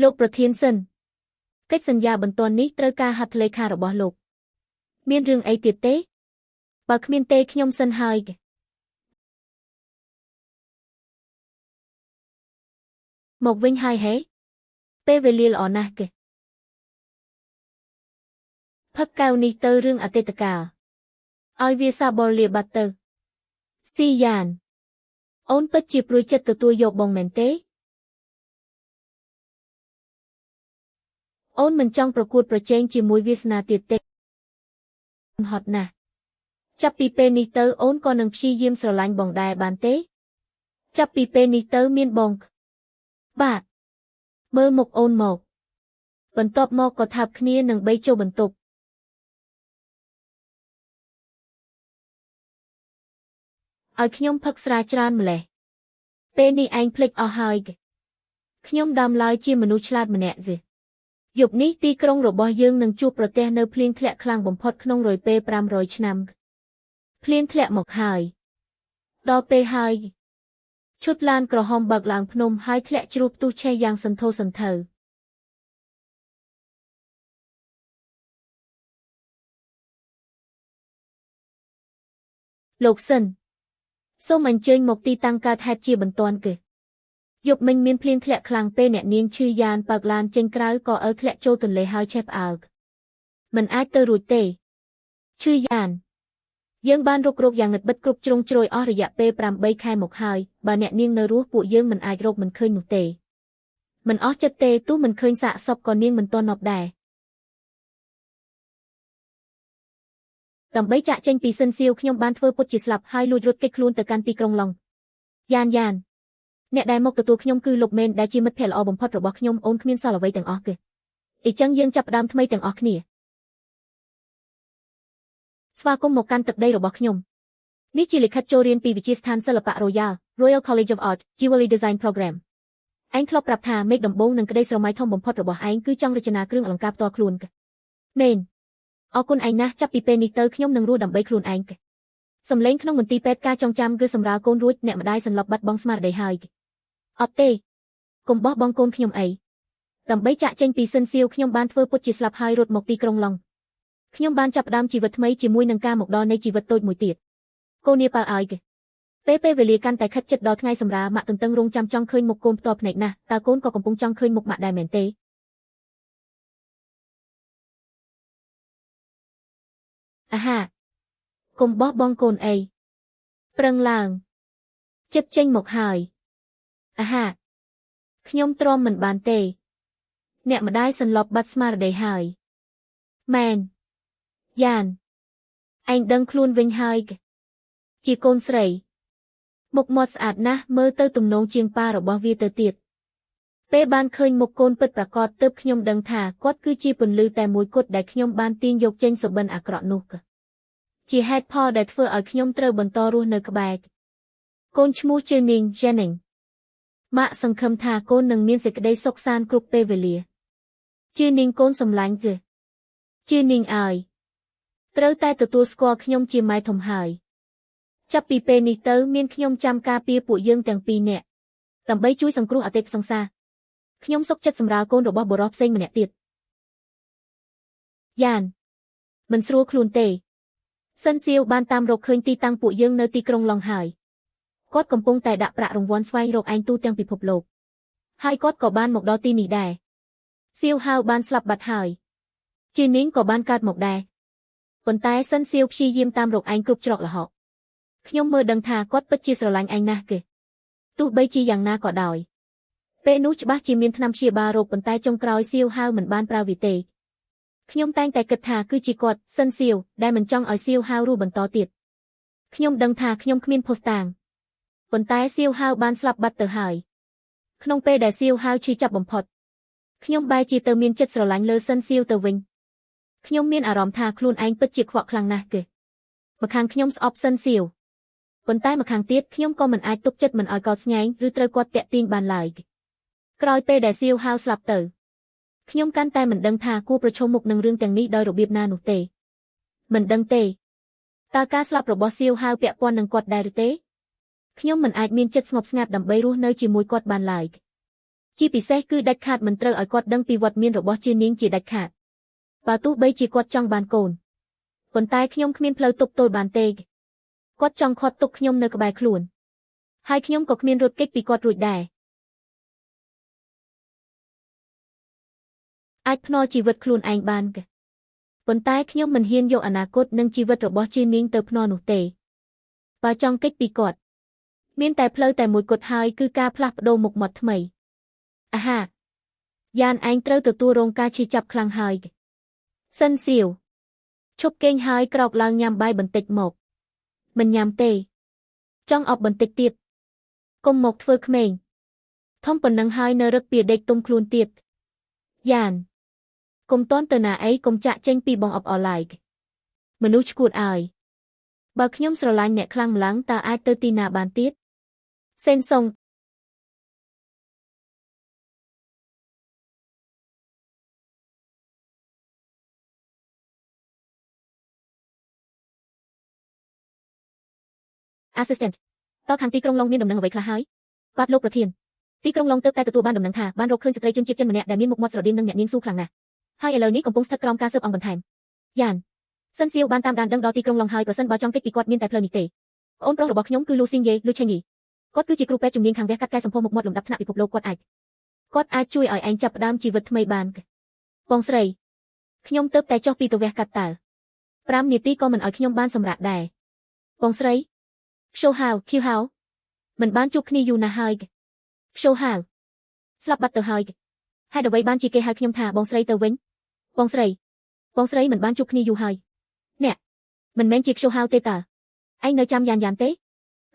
លោកប្រធានសិនកិច្ចសន្យាបន្ទាន់នេះត្រូវការហត្ថលេខារបស់លោកមានរឿងអីទៀតទេបើគ្មានទេខ្ញុំសិនហើយមកវិញហើយហេពេលវេលាល្អណាស់គេផឹកកែវនេះទៅរឿងអតីតកាលឲ្យវាសាបលលាបាត់ទៅស៊ីយ៉ានអូនពិតជាព្រួយចិត្តទទួលយកបងមែនទេអូនមិនចង់ប្រកួតប្រជែងជាមួយវាសនាទៀតទេហត់ណាស់ចាប់ពីពេលនេះទៅអូនក៏នឹងព្យាយាមស្រឡាញ់បងដែរបានទេចាប់ពីពេលនេះទៅមានបងបាទមើលមុខអូនមកបន្ទាប់មកក៏ថាបគ្នានឹងបីចូលបន្ទប់ឲ្យខ្ញុំផឹកស្រាច្រើនម្លេះពេលនេះឯងភ្លេចអស់ហើយខ្ញុំដើមឡើយជាមនុស្សឆ្លាតម្នាក់ទេយប់នេះទីក្រុងរបស់យើងនឹងជួបប្រទះនៅភ្លៀងធ្លាក់ខ្លាំងបំផុតក្នុងរយពេល500ឆ្នាំភ្លៀងធ្លាក់មកហើយដល់ពេលហើយឈុតឡានក្រហមបើកឡើងភ្នំហើយធ្លាក់ជ្រុះផ្ទុះឆេះយ៉ាងសន្ធោសន្ធៅលោកសិនសូមអញ្ជើញមកទីតាំងកើតហេតុជាបន្ទាន់គឺយប់មិញមានភ្លៀងធ្លាក់ខ្លាំងពេលអ្នកនាងឈឺយ៉ានបើកឡានចេញក្រៅក៏ធ្លាក់ចូលទន្លេហើយឆេះផ្អើលមិនអាចទៅរួចទេឈឺយ៉ានយើងបានរុករកយ៉ាងងឹតបិទគ្រប់ជ្រុងជ្រោយអស់រយៈពេល8ខែមកហើយបើអ្នកនាងនៅរស់ពួកយើងមិនអាចរកមិនឃើញនោះទេមិនអស់ចិត្តទេទោះមិនឃើញសាកសពក៏នាងមិនទាន់នប់ដែរដើម្បីចាក់ចេញពីសិនសៀវខ្ញុំបានធ្វើពុតជាស្លាប់ហើយលួចរត់គេចខ្លួនទៅកាន់ទីក្រុងឡុងយ៉ានអ្នកដែលមកទទួលខ្ញុំគឺលោកមេនដែលជាមិត្តភក្តិល្អបំផុតរបស់ខ្ញុំអូនគ្មានសល់អ្វីទាំងអស់គឺអញ្ចឹងយើងចាប់ផ្ដើមថ្មីទាំងអស់គ្នាស្វាគមន៍មកកាន់ទឹកដីរបស់ខ្ញុំនេះជាលិខិតចូលរៀនពីវិទ្យាស្ថានសិល្បៈ Royal College of Art Jewelry Design Program ឯងធ្លាប់ប្រាប់ថាមេឃដំបូងនិងក្តីស្រមៃធំបំផុតរបស់ឯងគឺចង់រចនាគ្រឿងអលង្ការផ្ទាល់ខ្លួនមែនអរគុណឯងណាស់ចាប់ពីពេលនេះទៅខ្ញុំនឹងរស់ដើម្បីខ្លួនឯងសំឡេងក្នុងមន្ទីរពេទ្យការចងចាំគឺសម្រាលកូនរួចអ្នកម្ដាយសន្លប់បាត់បង់ស្មារតីហើយអត់ទេកុំបោះបង់កូនខ្ញុំអីដើម្បីចាក់ចេញពីសិនសៀវខ្ញុំបានធ្វើពុតជាស្លាប់ហើយរត់មកទីក្រុងឡុងខ្ញុំបានចាប់ផ្ដើមជីវិតថ្មីជាមួយនឹងការមកដល់នៃជីវិតតូចមួយទៀតកូននាប៉ៅឲ្យពេលវេលាកាន់តែខិតជិតដល់ថ្ងៃសម្រាលម៉ាក់ទន្ទឹងរង់ចាំចង់ឃើញមុខកូនផ្ទាល់ភ្នែកណាស់តើកូនក៏កំពុងចង់ឃើញមុខម៉ាក់ដែរមែនទេអាហាកុំបោះបង់កូនអីប្រឹងឡើងចិត្តចេញមកហើយអាហាខ្ញុំទ្រាំមិនបានទេអ្នកម្ដាយសន្លប់បាត់ស្មារតីហើយមែនយ៉ានឯងដឹងខ្លួនវិញហើយជាកូនស្រីមុខមាត់ស្អាតណាស់មើលទៅទំនងជាងប៉ារបស់វាទៅទៀតពេលបានឃើញមុខកូនពិតប្រាកដទើបខ្ញុំដឹងថាគាត់គឺជាពន្លឺតែមួយគត់ដែលខ្ញុំបានទាញយកចេញសុបិនអាក្រក់នោះជាហេតុផលដែលធ្វើឲ្យខ្ញុំត្រូវបន្តរស់នៅក្បែរកូនឈ្មោះជើនីង Jennings ម៉ាក់សង្ឃឹមថាកូននឹងមានសេចក្តីសុខសាន្តគ្រប់ពេលវេលាជឿនាងកូនសម្លាញ់ទេជឿនាងអើយត្រូវតែទទួលស្គាល់ខ្ញុំជាម៉ែធំហើយចាប់ពីពេលនេះទៅមានខ្ញុំចាំការពារពួកយើងទាំងពីរនាក់ដើម្បីជួយសង្គ្រោះអតិថិសង្សារខ្ញុំសុខចិត្តសម្រាលកូនរបស់បុរសផ្សេងម្នាក់ទៀតយ៉ានមិនស្រួលខ្លួនទេសិនសៀវបានតាមរកឃើញទីតាំងពួកយើងនៅទីក្រុងឡុងហើយគាត់កំពុងតែដាក់ប្រាក់រង្វាន់ស្វែងរកឯងទូទាំងពិភពលោកហើយគាត់ក៏បានមកដល់ទីនេះដែរសៀវហៅបានស្លាប់បាត់ហើយជានាងក៏បានកើតមកដែរប៉ុន្តែសិនសៀវព្យាយាមតាមរកឯងគ្រប់ច្រកល្ហកខ្ញុំមើលដឹងថាគាត់ពិតជាស្រឡាញ់ឯងណាស់គេទោះបីជាយ៉ាងណាក៏ដោយពេលនោះច្បាស់ជាមានថ្នាំព្យាបាលរោគប៉ុន្តែចុងក្រោយសៀវហៅមិនបានប្រើវាទេខ្ញុំតែងតែគិតថាគឺជាគាត់សិនសៀវដែលមិនចង់ឲ្យសៀវហៅរស់បន្តទៀតខ្ញុំដឹងថាខ្ញុំគ្មានភស្តុតាងប៉ុន្តែសៀវហៅបានស្លាប់បាត់ទៅហើយក្នុងពេលដែលសៀវហៅឈឺចាប់បំផុតខ្ញុំបែរជាទៅមានចិត្តស្រឡាញ់លើសិនសៀវទៅវិញខ្ញុំមានអារម្មណ៍ថាខ្លួនឯងពិតជាខ្វក់ខ្លាំងណាស់គេម្ខាងខ្ញុំស្អប់សិនសៀវប៉ុន្តែម្ខាងទៀតខ្ញុំក៏មិនអាចទុកចិត្តមិនឲ្យកោតស្ញែងឬត្រូវគាត់តាក់ទាញបានឡើយក្រោយពេលដែលសៀវហៅស្លាប់ទៅខ្ញុំកាន់តែមិនដឹងថាគួរប្រឈមមុខនឹងរឿងទាំងនេះដោយរបៀបណានោះទេមិនដឹងទេតើការស្លាប់របស់សៀវហៅពាក់ព័ន្ធនឹងគាត់ដែរឬទេខ្ញុំមិនអាចមានចិត្តស្ងប់ស្ងាត់ដើម្បីរស់នៅជាមួយគាត់បានឡើយ ជាពិសេសគឺដាច់ខាតមិនត្រូវឲ្យគាត់ដឹងពីវត្តមានរបស់ជានាងជាដាច់ខាតបើទោះបីជាគាត់ចង់បានកូនប៉ុន្តែខ្ញុំគ្មានផ្លូវទប់ទល់បានទេគាត់ចង់ខាត់ទុកខ្ញុំនៅក្បែរខ្លួនហើយខ្ញុំក៏គ្មានរត់គេចពីគាត់រួចដែរអាចភ្នាល់ជីវិតខ្លួនឯងបានប៉ុន្តែខ្ញុំមិនហ៊ានយកអនាគតនិងជីវិតរបស់ជានាងទៅភ្នាល់នោះទេបើចង់គេចពីគាត់មានតែផ្លូវតែមួយគត់ហើយគឺការផ្លាស់ប្ដូរមុខមាត់ថ្មីអាហាយ៉ានឯងត្រូវទទួលរងការឈឺចាប់ខ្លាំងហើយសិនសៀវឈប់គេងហើយក្រោកឡើងញ៉ាំបាយបន្តិចមកមិនញ៉ាំទេចង់អប់បន្តិចទៀតកុំមកធ្វើក្មេងធំប៉ុណ្ណឹងហើយនៅរឹកពីដេកទុំខ្លួនទៀតយ៉ានកុំតន់ទៅណាអីកុំចាក់ចេញពីបងអបអរឡាយមនុស្សឈួតអើយបើខ្ញុំស្រឡាញ់អ្នកខ្លាំងម្ល៉ាំងតើអាចទៅទីណាបានទៀតសេនសុងAssistant តើខាងទីក្រុងឡុងមានដំណឹងអ្វីខ្លះហើយបាទលោកប្រធានទីក្រុងឡុងទើបតែទទួលបានដំណឹងថាបានរកឃើញស្ត្រីជនជាតិចិនម្នាក់ដែលមានមុខមាត់ស្រដៀងនឹងអ្នកនាងស៊ូខ្លាំងណាស់ហើយឥឡូវនេះកំពុងស្ថិតក្រោមការស៊ើបអង្កបន្ថែមយ៉ានសិនសៀវបានតាមដានដឹងដល់ទីក្រុងឡុងហើយប្រសិនបើចង់គេចពីគាត់មានតែផ្លូវនេះទេប្អូនប្រុសរបស់ខ្ញុំគឺលូស៊ីងយេលូឆេងយីគាត់គឺជាគ្រូពេទ្យជំនាញខាងវះកាត់កែសម្ផស្សមុខមាត់លំដាប់ថ្នាក់ពិភពលោកគាត់អាចជួយឲ្យឯងចាប់ផ្ដើមជីវិតថ្មីបានបងស្រីខ្ញុំទើបតែចុះពីទៅវះកាត់តើ5នាទីក៏មិនឲ្យខ្ញុំបានសម្រាកដែរបងស្រីខ្ជូហាវឃីវហាវមិនបានជួបគ្នាយូរណាស់ហើយខ្ជូហាវស្លាប់បាត់ទៅហើយហេតុអ្វីបានជាគេហៅខ្ញុំថាបងស្រីទៅវិញបងស្រីមិនបានជួបគ្នាយូរហើយអ្នកមិនមែនជាខ្ជូហាវទេតើឯងនៅចាំយ៉ានទេ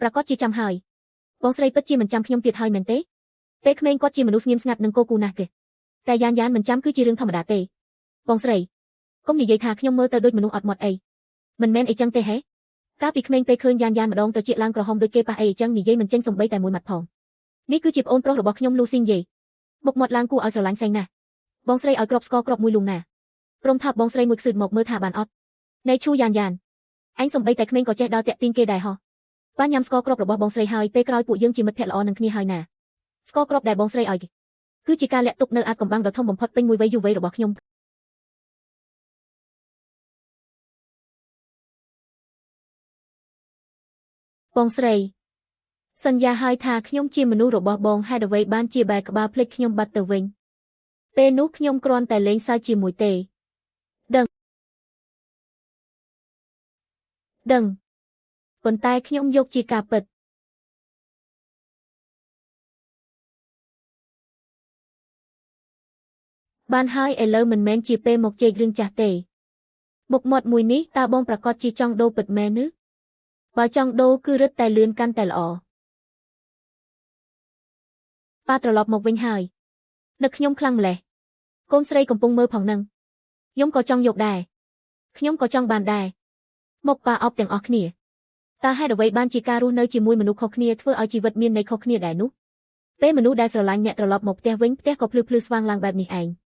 ប្រកាសជាចាំហើយបងស្រីពិតជាមិនចាំខ្ញុំទៀតហើយមែនទេពេលក្មេងគាត់ជាមនុស្សស្ងៀមស្ងាត់និងគោគូណាស់ទេតែយ៉ានមិនចាំគឺជារឿងធម្មតាទេបងស្រីកុំនិយាយថាខ្ញុំមើលទៅដូចមនុស្សអត់មាត់អីមិនមែនអីចឹងទេហេកាលពីក្មេងពេលឃើញយ៉ានម្ដងត្រជាក់ឡើងក្រហមដូចគេប៉ះអីចឹងនិយាយមិនចេញសំបីតែមួយម៉ាត់ផងនេះគឺជាប្អូនប្រុសរបស់ខ្ញុំលូស៊ីងយេមុខមាត់ឡើងគួរឲ្យស្រឡាញ់សែងណាស់បងស្រីឲ្យក្របស្គរក្របមួយលុងណាព្រមថាបងស្រីមួយខ្សឹបមកមើលថាបានអត់ណែឈូយ៉ានអញសំបីតែក្មេងក៏ចេះដើរតាក់ទាញគេដែរហ៎បានញ៉ាំស្គរក្របរបស់បងស្រីហើយពេលក្រោយពួកយើងជាមិត្តភក្តិល្អនឹងគ្នាហើយណាស្គរក្របដែលបងស្រីឲ្យគឺជាការលាក់ទុកនៅអាថ៌កំបាំងដ៏ធំបំផុតពេញមួយវ័យយុវវ័យរបស់ខ្ញុំបងស្រីសន្យាហើយថាខ្ញុំជាមនុស្សរបស់បងហេតុអ្វីបានជាបែរក្បាលភ្លេចខ្ញុំបាត់ទៅវិញពេលនោះខ្ញុំគ្រាន់តែលេងសើចជាមួយទេដឹងប៉ុន្តែខ្ញុំយកជាការពិតបានហើយឥឡូវមិនមែនជាពេលមកជែករឿងចាស់ទេមុខមាត់មួយនេះតើបងប្រកាសជាចង់ដូរពិតមែនឬបើចង់ដូរគឺរឹតតែលឿនកាន់តែល្អប៉ាត្រឡប់មកវិញហើយនឹកខ្ញុំខ្លាំងម្ល៉េះកូនស្រីកំពុងមើលផងនឹងខ្ញុំក៏ចង់យកដែរខ្ញុំក៏ចង់បានដែរមកប៉ាអប់ទាំងអស់គ្នាតើហេតុអ្វីបានជាការរស់នៅជាមួយមនុស្សខុសគ្នាធ្វើឲ្យជីវិតមានន័យខុសគ្នាដែរនោះពេលមនុស្សដែលស្រឡាញ់អ្នកត្រឡប់មកផ្ទះវិញផ្ទះក៏ភ្លឺស្វាងឡើងបែបនេះឯង